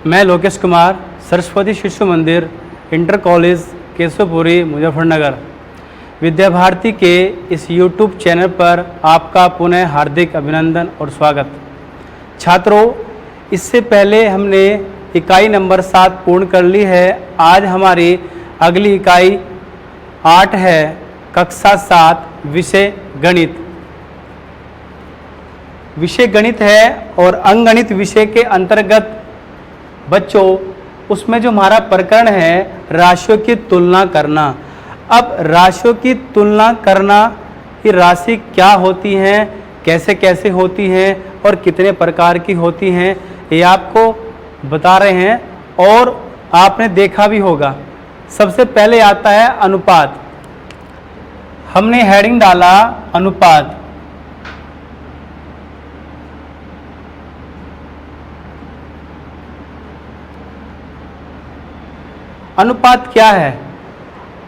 मैं लोकेश कुमार, सरस्वती शिशु मंदिर, inter college, Keshav Puri, Muzaffarnagar, Vidya Bharati के इस YouTube चैनल पर आपका पुनः हार्दिक अभिनंदन और स्वागत। छात्रों, इससे पहले हमने इकाई नंबर 7 पूर्ण कर ली है। आज हमारी अगली इकाई 8 है, कक्षा 7, विषय गणित। विषय गणित है और अंकगणित विषय के अंतर्गत बच्चों उसमें जो हमारा प्रकरण है राशियों की तुलना करना। अब राशियों की तुलना करना कि राशि क्या होती हैं, कैसे कैसे होती हैं और कितने प्रकार की होती हैं, ये आपको बता रहे हैं और आपने देखा भी होगा। सबसे पहले आता है अनुपात। हमने हेडिंग डाला अनुपात। अनुपात क्या है?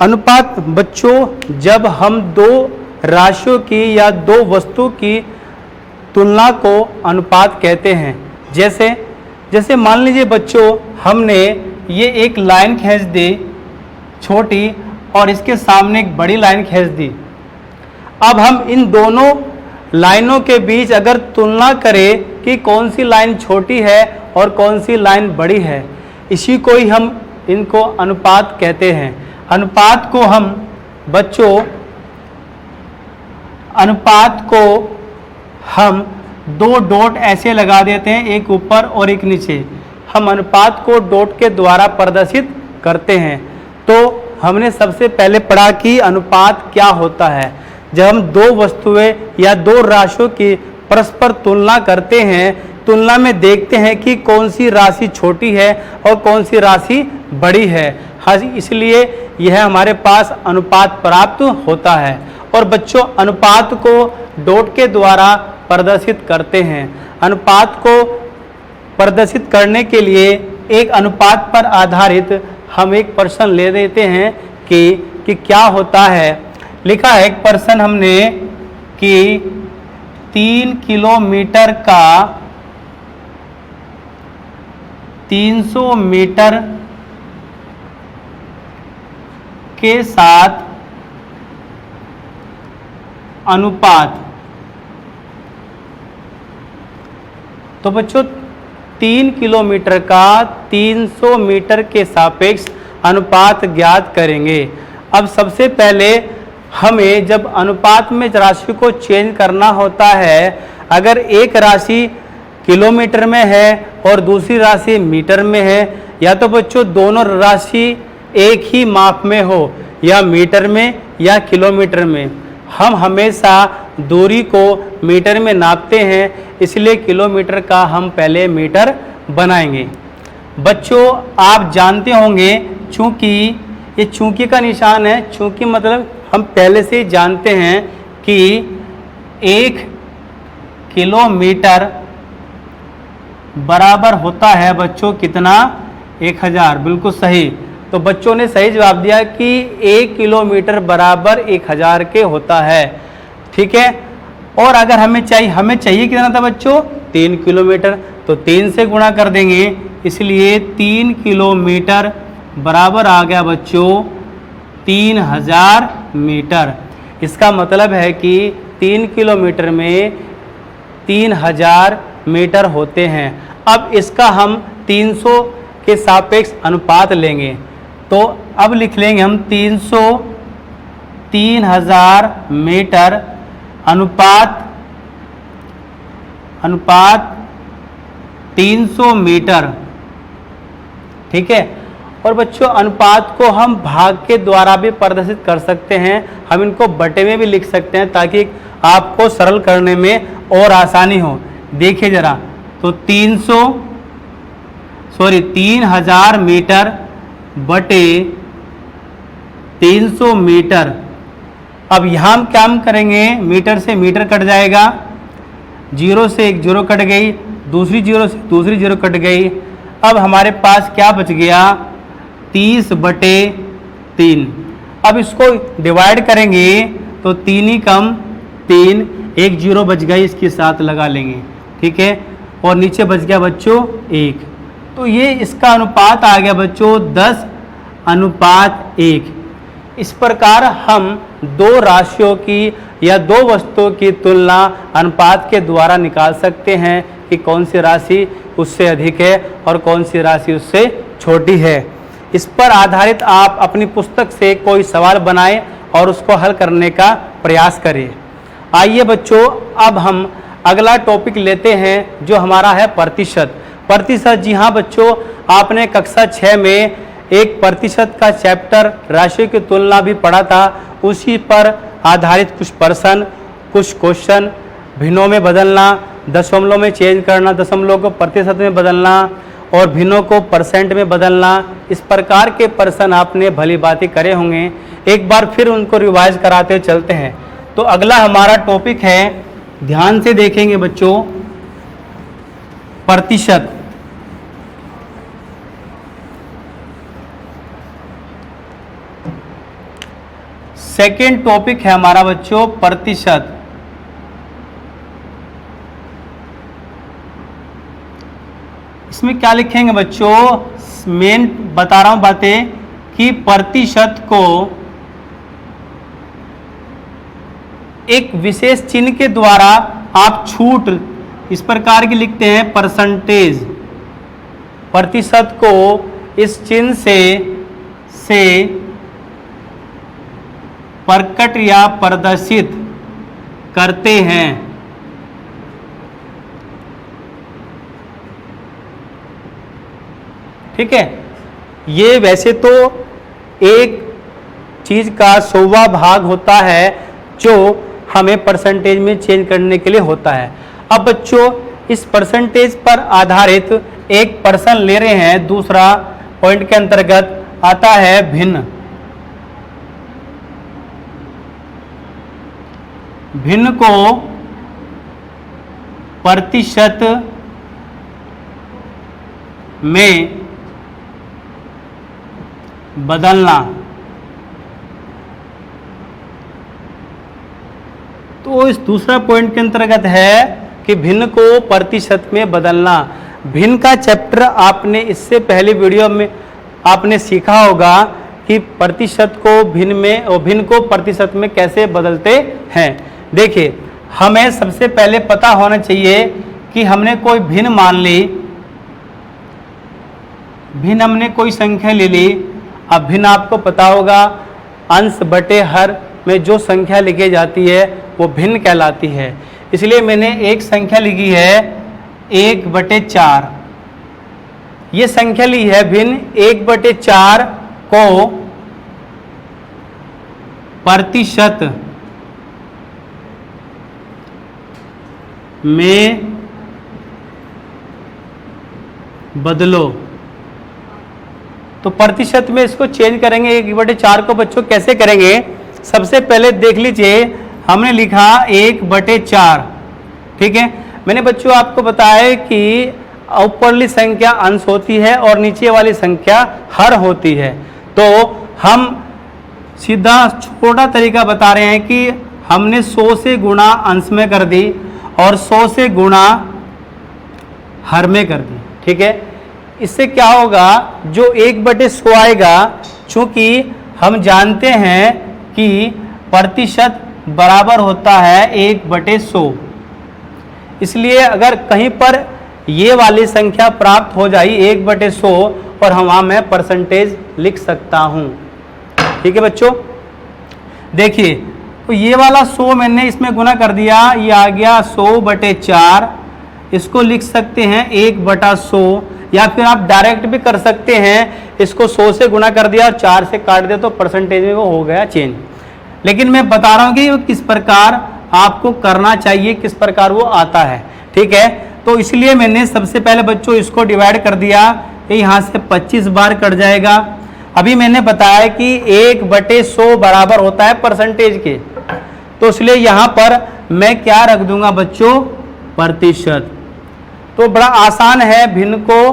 अनुपात बच्चों, जब हम दो राशियों की या दो वस्तु की तुलना को अनुपात कहते हैं। जैसे मान लीजिए बच्चों, हमने ये एक लाइन खींच दी छोटी और इसके सामने एक बड़ी लाइन खींच दी। अब हम इन दोनों लाइनों के बीच अगर तुलना करें कि कौन सी लाइन छोटी है और कौन सी लाइन बड़ी है, इसी को ही हम इनको अनुपात कहते हैं। अनुपात को हम बच्चों दो डॉट ऐसे लगा देते हैं, एक ऊपर और एक नीचे। हम अनुपात को डॉट के द्वारा प्रदर्शित करते हैं। तो हमने सबसे पहले पढ़ा कि अनुपात क्या होता है। जब हम दो वस्तुएं या दो राशियों की परस्पर तुलना करते हैं, तुलना में देखते हैं कि कौन सी राशि छोटी है और कौन सी राशि बड़ी है। इसलिए यह हमारे पास अनुपात प्राप्त होता है। और बच्चों, अनुपात को डॉट के द्वारा प्रदर्शित करते हैं। अनुपात को प्रदर्शित करने के लिए एक अनुपात पर आधारित हम एक प्रश्न ले देते हैं कि क्या होता है। लिखा है एक प्रश्न हमने कि 3 किलोमीटर का 300 मीटर के साथ अनुपात। तो बच्चों, 3 किलोमीटर का 300 मीटर के सापेक्ष अनुपात ज्ञात करेंगे। अब सबसे पहले हमें जब अनुपात में राशि को चेंज करना होता है, अगर एक राशि किलोमीटर में है और दूसरी राशि मीटर में है, या तो बच्चों दोनों राशि एक ही माप में हो, या मीटर में या किलोमीटर में। हम हमेशा दूरी को मीटर में नापते हैं, इसलिए किलोमीटर का हम पहले मीटर बनाएंगे। बच्चों, आप जानते होंगे चूंकि ये चूंकि का निशान है। चूंकि मतलब हम पहले से ही जानते हैं कि 1 किलोमीटर बराबर होता है बच्चों कितना? 1000। बिल्कुल सही। तो बच्चों ने सही जवाब दिया कि 1 किलोमीटर बराबर 1000 के होता है। ठीक है। और अगर हमें चाहिए कितना था बच्चों? 3 किलोमीटर। तो 3 से गुणा कर देंगे, इसलिए 3 किलोमीटर बराबर आ गया बच्चों 3000 मीटर। इसका मतलब है कि 3 किलोमीटर में 3000 मीटर होते हैं। अब इसका हम 300 के सापेक्ष अनुपात लेंगे। तो अब लिख लेंगे हम 3000 मीटर अनुपात 300 मीटर। ठीक है। और बच्चों, अनुपात को हम भाग के द्वारा भी प्रदर्शित कर सकते हैं। हम इनको बटे में भी लिख सकते हैं ताकि आपको सरल करने में और आसानी हो। देखिए जरा, तो 3000 मीटर बटे 300 मीटर। अब यहाँ हम क्या करेंगे? मीटर से मीटर कट जाएगा, 0 से एक 0 कट गई, दूसरी 0 से दूसरी 0 कट गई। अब हमारे पास क्या बच गया? 30/3। अब इसको डिवाइड करेंगे तो 3 ही कम 3, एक 0 बच गई, इसके साथ लगा लेंगे। ठीक है। और नीचे बच गया बच्चों 1। तो ये इसका अनुपात आ गया बच्चों 10:1। इस प्रकार हम दो राशियों की या दो वस्तुओं की तुलना अनुपात के द्वारा निकाल सकते हैं कि कौन सी राशि उससे अधिक है और कौन सी राशि उससे छोटी है। इस पर आधारित आप अपनी पुस्तक से कोई सवाल बनाएं और उसको हल करने का प्रयास करें। आइए बच्चों, अब हम अगला टॉपिक लेते हैं जो हमारा है प्रतिशत। प्रतिशत, जी हाँ बच्चों, आपने कक्षा 6 में एक प्रतिशत का चैप्टर राशि की तुलना भी पढ़ा था। उसी पर आधारित कुछ प्रश्न, कुछ क्वेश्चन, भिन्नों में बदलना, दशमलव में चेंज करना, दशमलव को प्रतिशत में बदलना और भिन्नों को परसेंट में बदलना, इस प्रकार के प्रश्न आपने भली भांति करे होंगे। एक बार फिर उनको रिवाइज कराते हुए चलते हैं। तो अगला हमारा टॉपिक है, ध्यान से देखेंगे बच्चों, प्रतिशत। सेकेंड टॉपिक है हमारा बच्चों प्रतिशत। इसमें क्या लिखेंगे बच्चों, मेन बता रहा हूं बातें कि प्रतिशत को एक विशेष चिन्ह के द्वारा आप छूट इस प्रकार की लिखते हैं परसेंटेज। प्रतिशत को इस चिन्ह से प्रकट या प्रदर्शित करते हैं। ठीक है, ये वैसे तो एक चीज का 100वां भाग होता है जो हमें परसेंटेज में चेंज करने के लिए होता है। अब बच्चों, इस परसेंटेज पर आधारित एक प्रश्न ले रहे हैं। दूसरा पॉइंट के अंतर्गत आता है भिन्न। भिन्न को प्रतिशत में बदलना। तो इस दूसरा पॉइंट के अंतर्गत है कि भिन्न को प्रतिशत में बदलना। भिन्न का चैप्टर आपने इससे पहले वीडियो में आपने सीखा होगा कि प्रतिशत को भिन्न में और भिन्न को प्रतिशत में कैसे बदलते हैं। देखिए, हमें सबसे पहले पता होना चाहिए कि हमने कोई भिन्न मान ली, भिन्न हमने कोई संख्या ले ली। अब भिन्न आपको पता होगा अंश बटे हर में जो संख्या लिखी जाती है वो भिन्न कहलाती है। इसलिए मैंने एक संख्या लिखी है 1/4। ये संख्या ली है भिन्न। 1/4 को प्रतिशत में बदलो। तो प्रतिशत में इसको चेंज करेंगे। 1/4 को बच्चों कैसे करेंगे, सबसे पहले देख लीजिए, हमने लिखा 1/4। ठीक है, मैंने बच्चों आपको बताया कि ऊपरली संख्या अंश होती है और नीचे वाली संख्या हर होती है। तो हम सीधा छोटा तरीका बता रहे हैं कि हमने 100 से गुणा अंश में कर दी और 100 से गुणा हर में कर दी। ठीक है, इससे क्या होगा, जो 1/100 आएगा, चूंकि हम जानते हैं कि प्रतिशत बराबर होता है 1/100, इसलिए अगर कहीं पर ये वाली संख्या प्राप्त हो जाए 1/100 और वहां मैं परसेंटेज लिख सकता हूं। ठीक है बच्चों, देखिए, तो ये वाला 100 मैंने इसमें गुना कर दिया, ये आ गया 100/4। इसको लिख सकते हैं 1/100, या फिर आप डायरेक्ट भी कर सकते हैं, इसको 100 से गुना कर दिया और 4 से काट दिया तो परसेंटेज में वो हो गया चेंज। लेकिन मैं बता रहा हूं कि किस प्रकार आपको करना चाहिए, किस प्रकार वो आता है। ठीक है, तो इसलिए मैंने सबसे पहले बच्चों इसको डिवाइड कर दिया, यहाँ से 25 बार कट जाएगा। अभी मैंने बताया कि 1/100 बराबर होता है परसेंटेज के, तो इसलिए यहाँ पर मैं क्या रख दूंगा बच्चों, प्रतिशत। तो बड़ा आसान है भिन्न को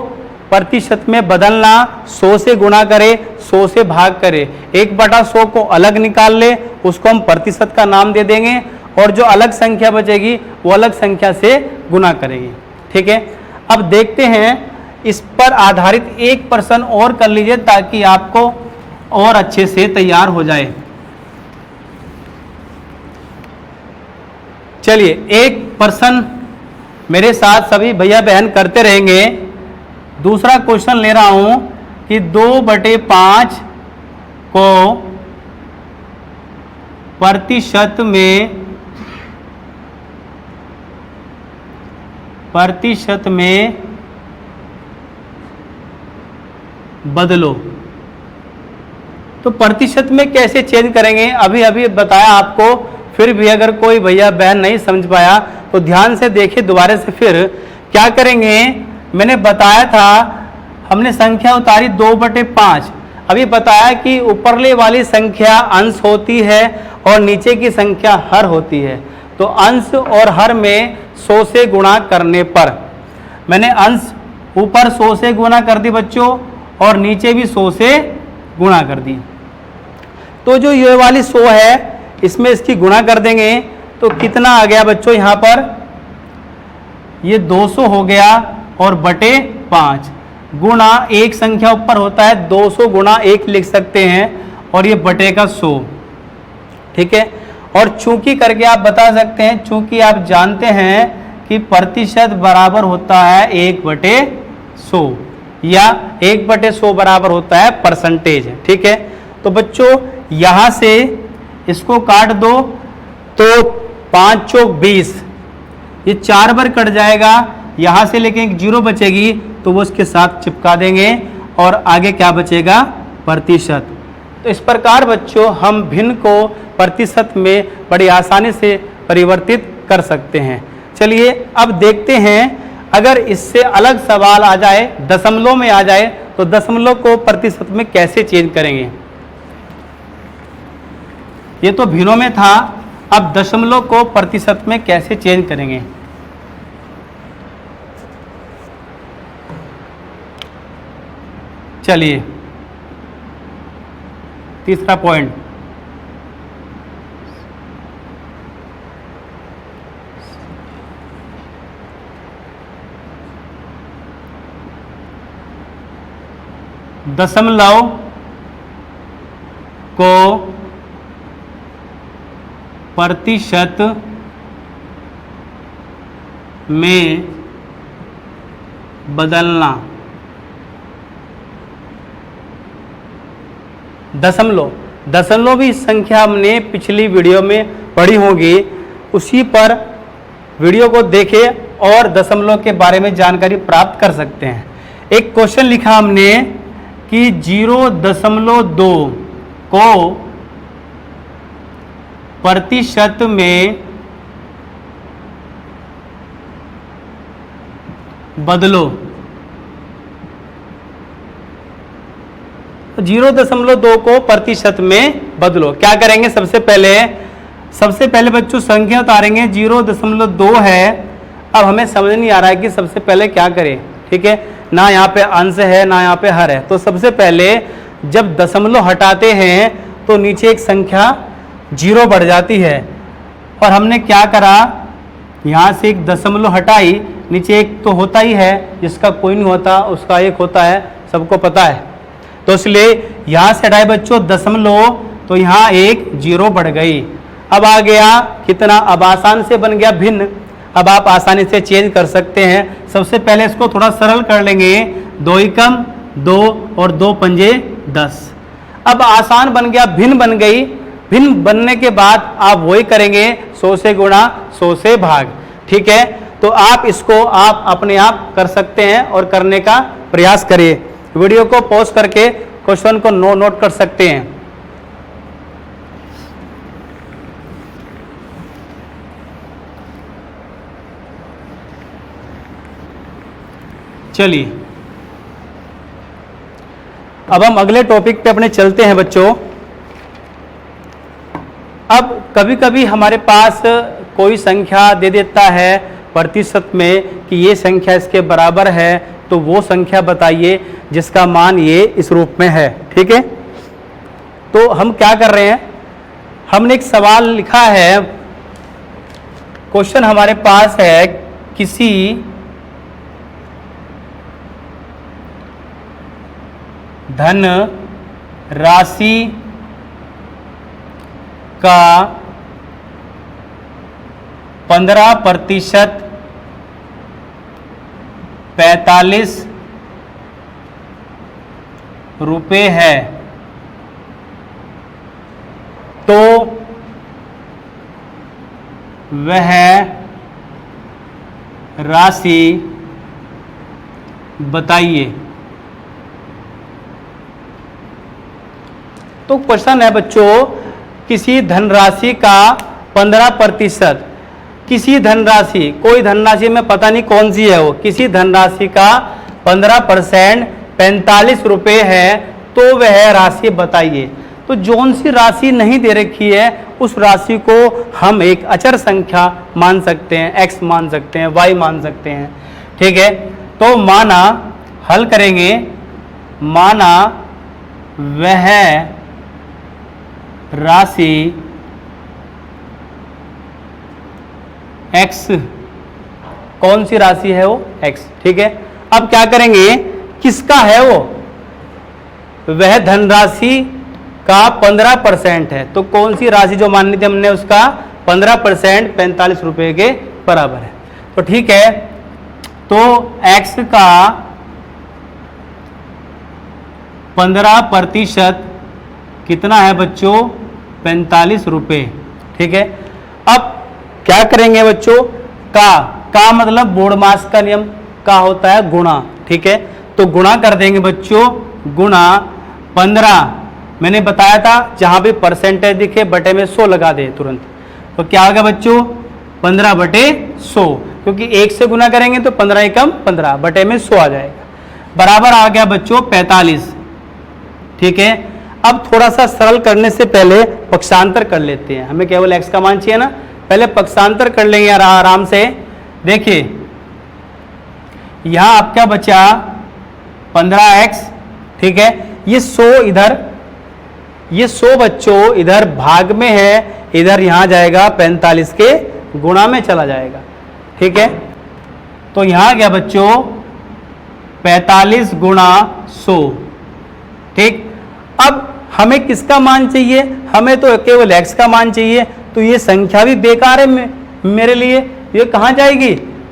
प्रतिशत में बदलना। 100 से गुणा करे, 100 से भाग करे, 1/100 को अलग निकाल ले, उसको हम प्रतिशत का नाम दे देंगे और जो अलग संख्या बचेगी वो अलग संख्या से गुना करेंगे। ठीक है, अब देखते हैं इस पर आधारित एक प्रश्न और कर लीजिए ताकि आपको और अच्छे से तैयार हो जाए। चलिए एक प्रश्न मेरे साथ सभी भैया बहन करते रहेंगे। दूसरा क्वेश्चन ले रहा हूं कि 2/5 को प्रतिशत में बदलो। तो प्रतिशत में कैसे चेंज करेंगे अभी अभी बताया आपको, फिर भी अगर कोई भैया बहन नहीं समझ पाया तो ध्यान से देखिए दोबारा से। फिर क्या करेंगे, मैंने बताया था, हमने संख्या उतारी 2/5। अभी बताया कि ऊपरले वाली संख्या अंश होती है और नीचे की संख्या हर होती है। तो अंश और हर में 100 से गुणा करने पर, मैंने अंश ऊपर 100 से गुणा कर दी बच्चों और नीचे भी 100 से गुणा कर दी। तो जो ये वाली 100 है इसमें इसकी गुणा कर देंगे तो कितना आ गया बच्चों, यहाँ पर ये 200 हो गया और बटे 5 गुणा एक संख्या ऊपर होता है 200 गुणा 1 लिख सकते हैं और ये बटे का 100। ठीक है, और चूंकि करके आप बता सकते हैं, चूंकि आप जानते हैं कि प्रतिशत बराबर होता है 1/100 या 1/100 बराबर होता है परसेंटेज। ठीक है, तो बच्चों यहां से इसको काट दो तो 5 चौक 20, ये 4 बार कट जाएगा, यहां से लेके एक 0 बचेगी तो वो उसके साथ चिपका देंगे और आगे क्या बचेगा, प्रतिशत। तो इस प्रकार बच्चों हम भिन्न को प्रतिशत में बड़ी आसानी से परिवर्तित कर सकते हैं। चलिए अब देखते हैं, अगर इससे अलग सवाल आ जाए, दशमलव में आ जाए, तो दशमलव को प्रतिशत में कैसे चेंज करेंगे। ये तो भिन्नों में था, अब दशमलव को प्रतिशत में कैसे चेंज करेंगे। चलिए तीसरा पॉइंट, दशमलव को प्रतिशत में बदलना। दशमलव भी संख्या हमने पिछली वीडियो में पढ़ी होगी, उसी पर वीडियो को देखें और दशमलव के बारे में जानकारी प्राप्त कर सकते हैं। एक क्वेश्चन लिखा हमने कि 0.2 को प्रतिशत में बदलो। 0.2 को प्रतिशत में बदलो, क्या करेंगे, सबसे पहले बच्चों संख्या उतारेंगे, 0.2 है। अब हमें समझ नहीं आ रहा है कि सबसे पहले क्या करें। ठीक है, ना यहाँ पे अंश है ना यहाँ पे हर है, तो सबसे पहले जब दशमलव हटाते हैं तो नीचे एक संख्या 0 बढ़ जाती है, और हमने क्या करा, यहाँ से एक दशमलव हटाई, नीचे एक तो होता ही है, जिसका कोई नहीं होता उसका एक होता है, सबको पता है। तो इसलिए यहाँ से हटाए बच्चों दशमलव, तो यहाँ एक 0 बढ़ गई। अब आ गया कितना, अब आसान से बन गया भिन्न। अब आप आसानी से चेंज कर सकते हैं। सबसे पहले इसको थोड़ा सरल कर लेंगे, 2 एकम 2 और 2 पंजे 10। अब आसान बन गया, भिन्न बन गई। भिन्न बनने के बाद आप वही करेंगे, 100 से गुणा 100 से भाग। ठीक है, तो आप इसको आप अपने आप कर सकते हैं और करने का प्रयास करिए। वीडियो को पॉज करके क्वेश्चन को नोट कर सकते हैं। चलिए अब हम अगले टॉपिक पे अपने चलते हैं बच्चों। अब कभी कभी हमारे पास कोई संख्या दे देता है प्रतिशत में कि ये संख्या इसके बराबर है, तो वो संख्या बताइए जिसका मान ये इस रूप में है। ठीक है, तो हम क्या कर रहे हैं, हमने एक सवाल लिखा है, क्वेश्चन हमारे पास है, किसी धन राशि का 15% 45 रुपये है तो वह राशि बताइए। तो क्वेश्चन है बच्चों, किसी धनराशि का 15%, किसी धनराशि, कोई धनराशि में पता नहीं कौन सी है वो, किसी धनराशि का 15% 45 रुपये है तो वह राशि बताइए। तो जौन सी राशि नहीं दे रखी है उस राशि को हम एक अचर संख्या मान सकते हैं, x मान सकते हैं, y मान सकते हैं। ठीक है, तो माना, हल करेंगे, माना वह राशि x, कौन सी राशि है वो, x। ठीक है, अब क्या करेंगे, किसका है वो, वह धनराशि का 15% है तो कौन सी राशि जो मानी थी हमने उसका 15% 45 रुपये के बराबर है। तो ठीक है, तो x का 15% कितना है बच्चों, 45 रुपये। ठीक है, अब क्या करेंगे बच्चों, का मतलब बोर्ड मास का नियम का होता है गुणा। ठीक है, तो गुणा कर देंगे बच्चों, गुणा 15, मैंने बताया था जहां भी परसेंटेज दिखे बटे में 100 लगा दे तुरंत। तो क्या होगा बच्चों, 15/100, क्योंकि 1 से गुना करेंगे तो 15 एकम 15 बटे में 100 आ जाएगा, बराबर आ गया बच्चों 45। ठीक है, अब थोड़ा सा सरल करने से पहले पक्षांतर कर लेते हैं, हमें केवल x का मान चाहिए ना, पहले पक्षांतर कर लेंगे आराम से। देखिए यहां आपका बचा 15x। ठीक है, ये 100 इधर, ये 100 बच्चों इधर भाग में है, इधर यहां जाएगा 45 के गुणा में चला जाएगा। ठीक है, तो यहां गया बच्चों 45 गुणा 100। ठीक, अब हमें किसका मान चाहिए, हमें तो केवल x का मान चाहिए, तो ये संख्या भी बेकार है मेरे लिए, ये कहाँ जाएगी,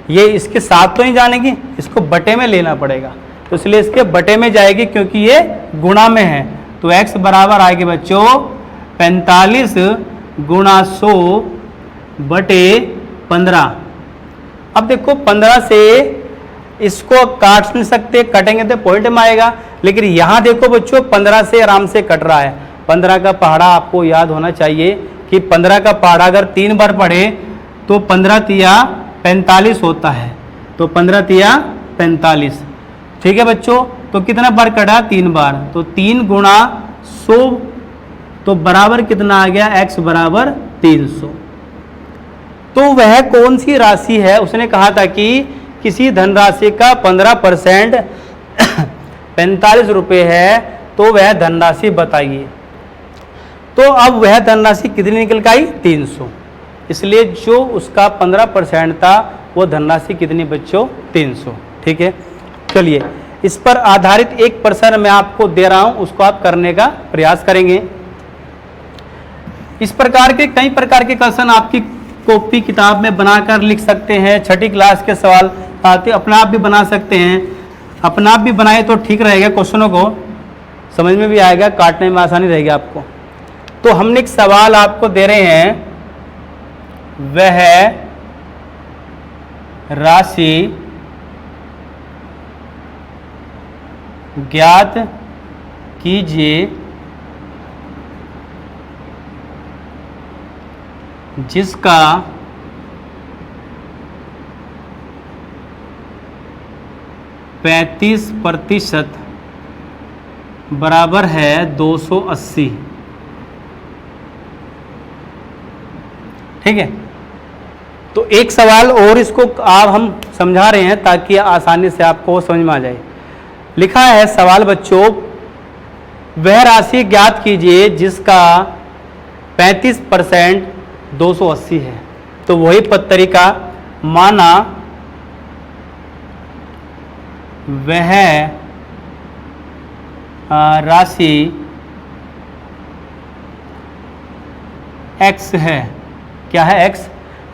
ये इसके साथ तो नहीं जानेगी, इसको बटे में लेना पड़ेगा, तो इसलिए इसके बटे में जाएगी क्योंकि ये गुणा में है। तो x बराबर आएगी बच्चों 45 गुणा 100 बटे 15। अब देखो 15 से इसको काट नहीं सकते, कटेंगे तो पॉइंट में आएगा, लेकिन यहां देखो बच्चों 15 से आराम से कट रहा है। 15 का पहाड़ा आपको याद होना चाहिए कि 15 का पहाड़ा अगर 3 बार पढ़े तो 15 तिया 45 होता है, तो 15 तिया 45। ठीक है बच्चों, तो कितना बार कटा, 3 बार, तो 3 गुणा 100, तो बराबर कितना आ गया, x बराबर 300। तो वह कौन सी राशि है, उसने कहा था कि किसी धनराशि का 15% 45 रुपये है तो वह धनराशि बताइए। तो अब वह धनराशि कितनी निकल के आई, 300, इसलिए जो उसका 15% था वो धनराशि कितनी बच्चों, 300। ठीक है, चलिए इस पर आधारित एक प्रश्न मैं आपको दे रहा हूं, उसको आप करने का प्रयास करेंगे। इस प्रकार के कई प्रकार के क्वेश्चन आपकी कॉपी किताब में बनाकर लिख सकते हैं। 6ठी क्लास के सवाल आते, अपना आप भी बना सकते हैं, अपना आप भी बनाए तो ठीक रहेगा, क्वेश्चनों को समझ में भी आएगा, काटने में आसानी रहेगी आपको। तो हमने एक सवाल आपको दे रहे हैं, वह राशि ज्ञात कीजिए जिसका 35% बराबर है 280। ठीक है, तो एक सवाल और इसको आप हम समझा रहे हैं ताकि आसानी से आपको समझ में आ जाए। लिखा है सवाल बच्चों, वह राशि ज्ञात कीजिए जिसका 35% 280 है। तो वही तरीका, माना वह राशि x है, क्या है x,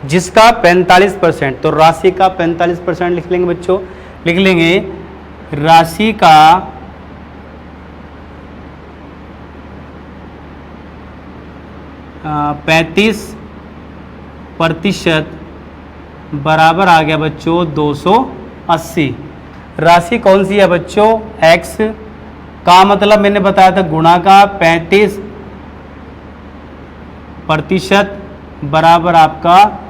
जिसका 45%, तो राशि का 45% लिख लेंगे बच्चों, लिख लेंगे राशि का 35% बराबर आ गया बच्चों 280। राशि कौन सी है बच्चों, x का मतलब मैंने बताया था गुणा का 35% बराबर आपका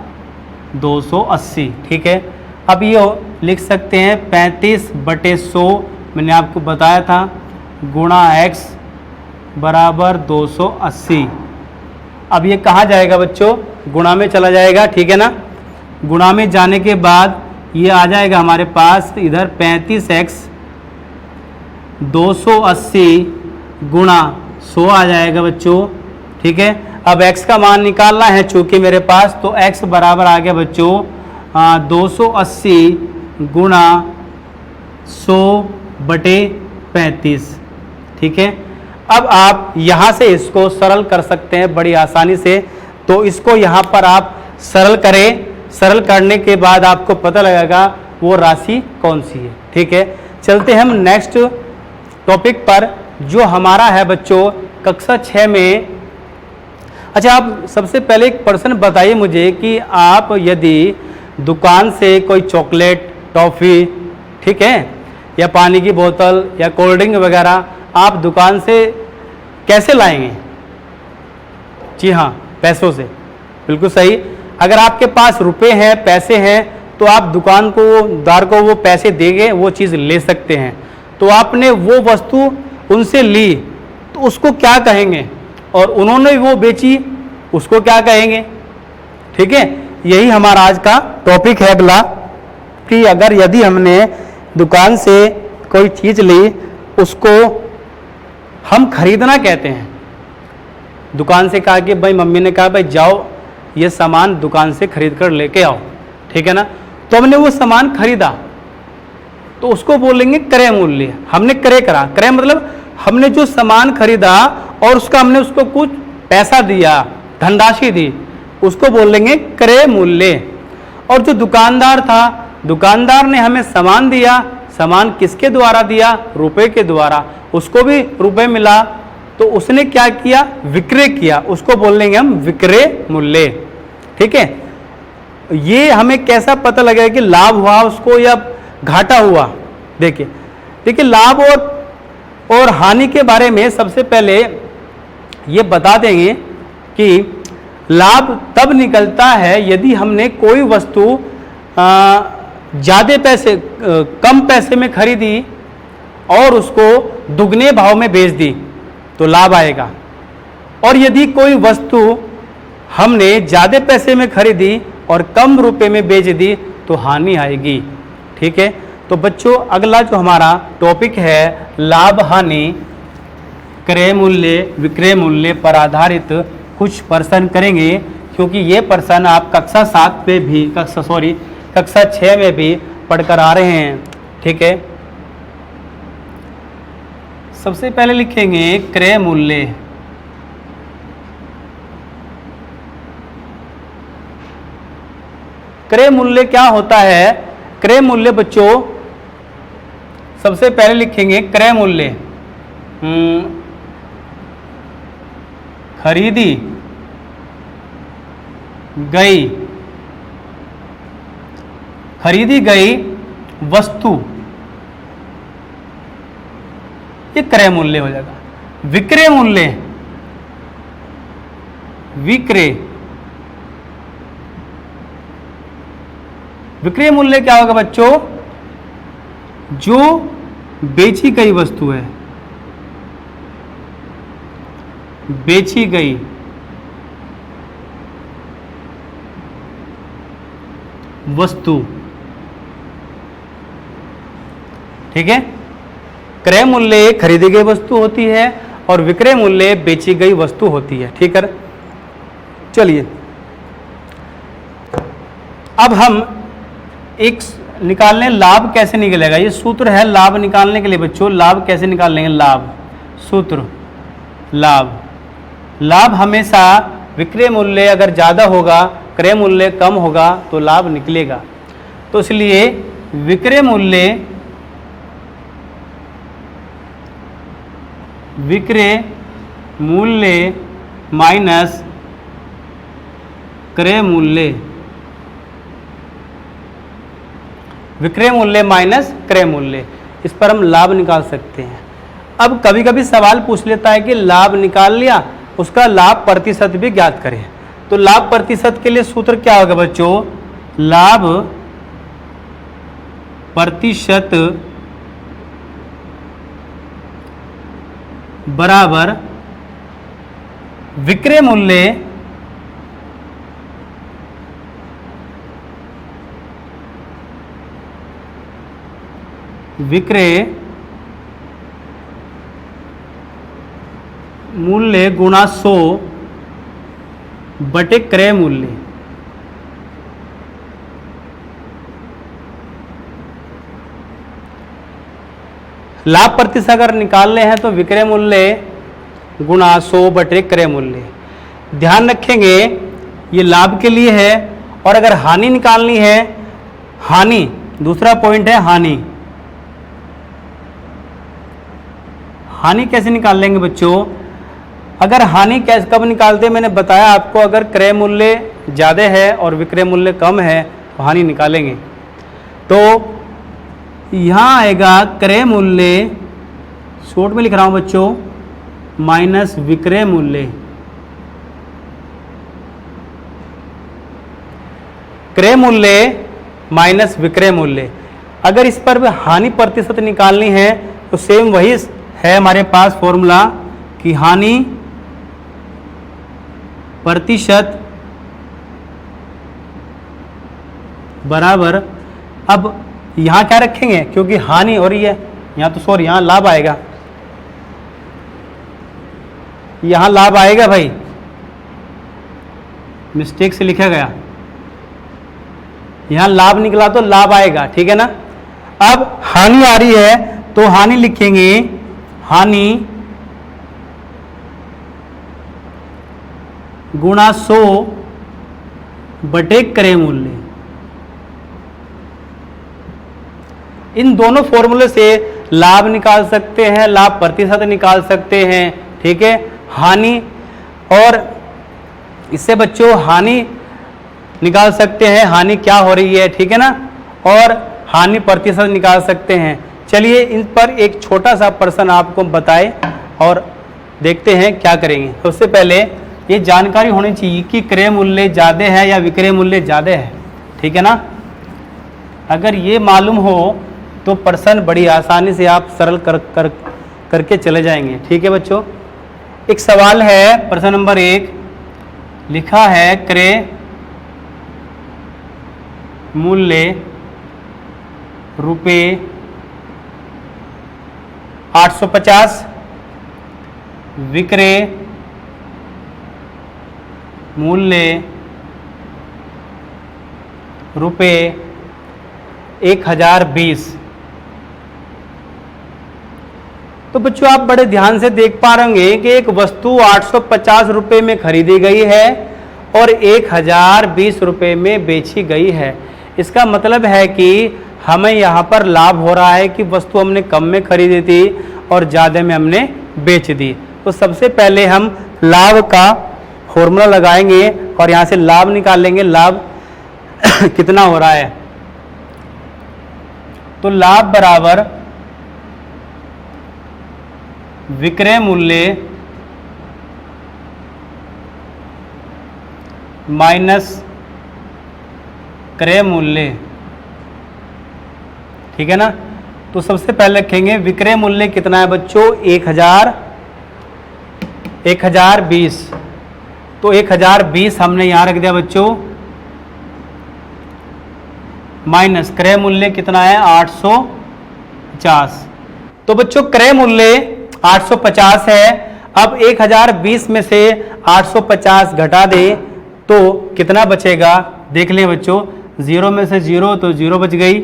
280, ठीक है। अब ये लिख सकते हैं 35/100, मैंने आपको बताया था, गुणा x बराबर 280। अब ये कहाँ जाएगा बच्चों, गुणा में चला जाएगा, ठीक है ना। गुणा में जाने के बाद ये आ जाएगा हमारे पास इधर 35x 280 गुणा 100 आ जाएगा बच्चों, ठीक है। अब x का मान निकालना है चूंकि मेरे पास, तो x बराबर आ गया बच्चों 280 गुणा 100/35, ठीक है। अब आप यहाँ से इसको सरल कर सकते हैं बड़ी आसानी से, तो इसको यहाँ पर आप सरल करें, सरल करने के बाद आपको पता लगेगा वो राशि कौन सी है, ठीक है। चलते हम नेक्स्ट टॉपिक पर, जो हमारा है बच्चों कक्षा 6 में। अच्छा, आप सबसे पहले एक प्रश्न बताइए मुझे कि आप यदि दुकान से कोई चॉकलेट, टॉफ़ी, ठीक है, या पानी की बोतल या कोल्ड ड्रिंक वगैरह आप दुकान से कैसे लाएंगे? जी हाँ, पैसों से, बिल्कुल सही। अगर आपके पास रुपए हैं, पैसे हैं, तो आप दुकानदार को वो पैसे देंगे, वो चीज़ ले सकते हैं। तो आपने वो वस्तु उनसे ली तो उसको क्या कहेंगे, और उन्होंने वो बेची उसको क्या कहेंगे, ठीक है। यही हमारा आज का टॉपिक है अगला, कि अगर यदि हमने दुकान से कोई चीज़ ली उसको हम खरीदना कहते हैं। दुकान से कहा कि भाई, मम्मी ने कहा भाई जाओ ये सामान दुकान से खरीद कर लेके आओ, ठीक है ना। तो हमने वो सामान खरीदा तो उसको बोलेंगे क्रय मूल्य। हमने क्रय करा, क्रय मतलब हमने जो सामान खरीदा और उसका हमने उसको कुछ पैसा दिया, धनराशि दी, उसको बोलेंगे क्रय मूल्य। और जो दुकानदार था, दुकानदार ने हमें सामान दिया, सामान किसके द्वारा दिया, रुपए के द्वारा, उसको भी रुपए मिला, तो उसने क्या किया, विक्रय किया, उसको बोलेंगे हम विक्रय मूल्य, ठीक है। ये हमें कैसा पता लगेगा कि लाभ हुआ उसको या घाटा हुआ? देखिए लाभ और हानि के बारे में सबसे पहले ये बता देंगे कि लाभ तब निकलता है यदि हमने कोई वस्तु ज़्यादा पैसे, कम पैसे में खरीदी और उसको दुगने भाव में बेच दी तो लाभ आएगा। और यदि कोई वस्तु हमने ज़्यादा पैसे में खरीदी और कम रुपए में बेच दी तो हानि आएगी, ठीक है। तो बच्चों अगला जो हमारा टॉपिक है लाभ हानि क्रय मूल्य विक्रय मूल्य पर आधारित कुछ प्रश्न करेंगे, क्योंकि ये प्रश्न आप कक्षा 7 में भी कक्षा 6 में भी पढ़कर आ रहे हैं, ठीक है। सबसे पहले लिखेंगे क्रय मूल्य। क्रय मूल्य क्या होता है? क्रय मूल्य बच्चों सबसे पहले लिखेंगे क्रय मूल्य खरीदी गई वस्तु, ये क्रय मूल्य हो जाएगा। विक्रय मूल्य विक्रय मूल्य क्या होगा बच्चों? जो बेची गई वस्तु है, बेची गई वस्तु, ठीक है। क्रय मूल्य खरीदी गई वस्तु होती है और विक्रय मूल्य बेची गई वस्तु होती है, ठीक है। चलिए अब हम एक निकालने लाभ कैसे निकलेगा, ये सूत्र है लाभ निकालने के लिए बच्चों। लाभ कैसे निकाल लेंगे? लाभ सूत्र लाभ। लाभ हमेशा विक्रय मूल्य अगर ज़्यादा होगा, क्रय मूल्य कम होगा तो लाभ निकलेगा। तो इसलिए विक्रय मूल्य माइनस क्रय मूल्य, विक्रय मूल्य माइनस क्रय मूल्य, इस पर हम लाभ निकाल सकते हैं। अब कभी कभी सवाल पूछ लेता है कि लाभ निकाल लिया, उसका लाभ प्रतिशत भी ज्ञात करें। तो लाभ प्रतिशत के लिए सूत्र क्या होगा बच्चों? लाभ प्रतिशत बराबर विक्रय मूल्य गुणा 100 बटे क्रय मूल्य। लाभ प्रतिशत अगर निकालने हैं तो विक्रय मूल्य गुणा 100 बटे क्रय मूल्य। ध्यान रखेंगे ये लाभ के लिए है। और अगर हानि निकालनी है, हानि दूसरा पॉइंट है हानि। हानि कैसे निकाल लेंगे बच्चों? अगर हानि कैसे कब निकालते हैं मैंने बताया आपको, अगर क्रय मूल्य ज़्यादा है और विक्रय मूल्य कम है तो हानि निकालेंगे। तो यहाँ आएगा क्रय मूल्य, शॉर्ट में लिख रहा हूँ बच्चों, माइनस विक्रय मूल्य। क्रय मूल्य माइनस विक्रय मूल्य। अगर इस पर भी हानि प्रतिशत निकालनी है तो सेम वही है हमारे पास फॉर्मूला कि हानि प्रतिशत बराबर, अब यहां क्या रखेंगे क्योंकि हानि हो रही है, यहां तो सॉरी यहां लाभ आएगा, यहां लाभ आएगा भाई, मिस्टेक से लिखा गया, यहां लाभ निकला तो लाभ आएगा, ठीक है ना। अब हानि आ रही है तो हानि लिखेंगे, हानि गुणा 100 बटे क्रय मूल्य। इन दोनों फॉर्मूले से लाभ निकाल सकते हैं, लाभ प्रतिशत निकाल सकते हैं, ठीक है। हानि और इससे बच्चों हानि निकाल सकते हैं, हानि क्या हो रही है, ठीक है ना, और हानि प्रतिशत निकाल सकते हैं। चलिए इन पर एक छोटा सा प्रश्न आपको बताए और देखते हैं क्या करेंगे। सबसे पहले ये जानकारी होनी चाहिए कि क्रय मूल्य ज़्यादा है या विक्रय मूल्य ज़्यादा है, ठीक है ना। अगर ये मालूम हो तो प्रश्न बड़ी आसानी से आप सरल करके चले जाएंगे, ठीक है बच्चों। एक सवाल है, प्रश्न नंबर 1 लिखा है क्रय मूल्य रुपये 850, विक्रय मूल्य रुपये 1020। तो बच्चों आप बड़े ध्यान से देख पा रहे होंगे कि एक वस्तु 850 रुपये में खरीदी गई है और 1020 रुपये में बेची गई है। इसका मतलब है कि हमें यहाँ पर लाभ हो रहा है कि वस्तु हमने कम में खरीदी थी और ज़्यादा में हमने बेच दी। तो सबसे पहले हम लाभ का फॉर्मूला लगाएंगे और यहाँ से लाभ निकालेंगे, लाभ कितना हो रहा है। तो लाभ बराबर विक्रय मूल्य माइनस क्रय मूल्य, ठीक है ना। तो सबसे पहले रखेंगे विक्रय मूल्य कितना है बच्चों, 1020। तो 1020 हमने यहां रख दिया बच्चों, माइनस क्रय मूल्य कितना है 850। तो बच्चों क्रय मूल्य 850 है। अब 1020 में से 850 घटा दे तो कितना बचेगा, देख लें बच्चों। 0 में से 0 तो 0 बच गई।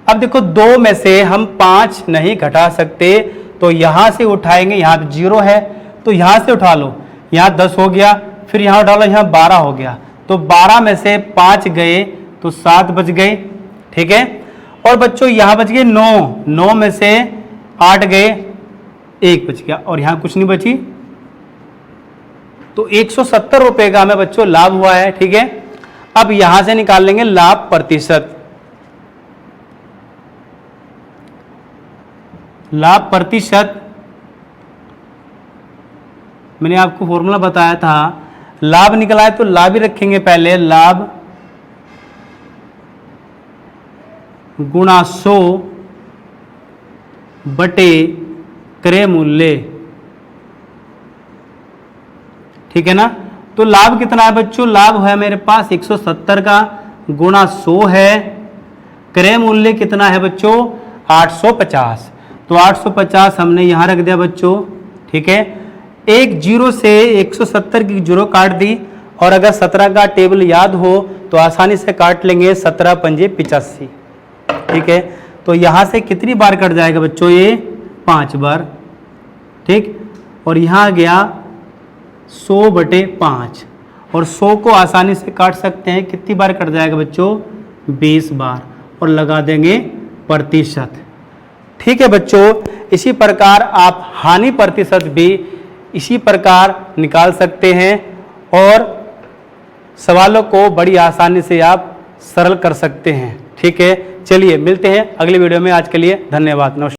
अब देखो 2 में से हम 5 नहीं घटा सकते तो यहाँ से उठाएंगे, यहाँ 0 है तो यहाँ से उठा लो, यहाँ 10 हो गया, फिर यहाँ उठा लो, यहाँ 12 हो गया, तो 12 में से 5 गए तो 7 बच गए, ठीक है। और बच्चों यहाँ बच गए 9, 9 में से 8 गए, 1 बच गया, और यहाँ कुछ नहीं बची, तो 170 रुपए का हमें बच्चों लाभ हुआ है, ठीक है। अब यहां से निकाल लेंगे लाभ प्रतिशत। लाभ प्रतिशत मैंने आपको फॉर्मूला बताया था, लाभ निकला है तो लाभ ही रखेंगे पहले, लाभ गुणा 100 बटे क्रय मूल्य, ठीक है ना। तो लाभ कितना है बच्चों, लाभ है मेरे पास 170 का गुणा 100 है, क्रय मूल्य कितना है बच्चों 850, तो 850 हमने यहां रख दिया बच्चों, ठीक है। एक 0 से 170 की 0 काट दी, और अगर 17 का टेबल याद हो तो आसानी से काट लेंगे, 17 पंजे 85, ठीक है। तो यहां से कितनी बार कट जाएगा बच्चों, ये 5 बार, ठीक। और यहां आ गया 100 बटे 5, और 100 को आसानी से काट सकते हैं, कितनी बार कट जाएगा बच्चों 20 बार, और लगा देंगे प्रतिशत, ठीक है बच्चों। इसी प्रकार आप हानि प्रतिशत भी इसी प्रकार निकाल सकते हैं, और सवालों को बड़ी आसानी से आप सरल कर सकते हैं, ठीक है। चलिए मिलते हैं अगली वीडियो में, आज के लिए धन्यवाद, नमस्कार।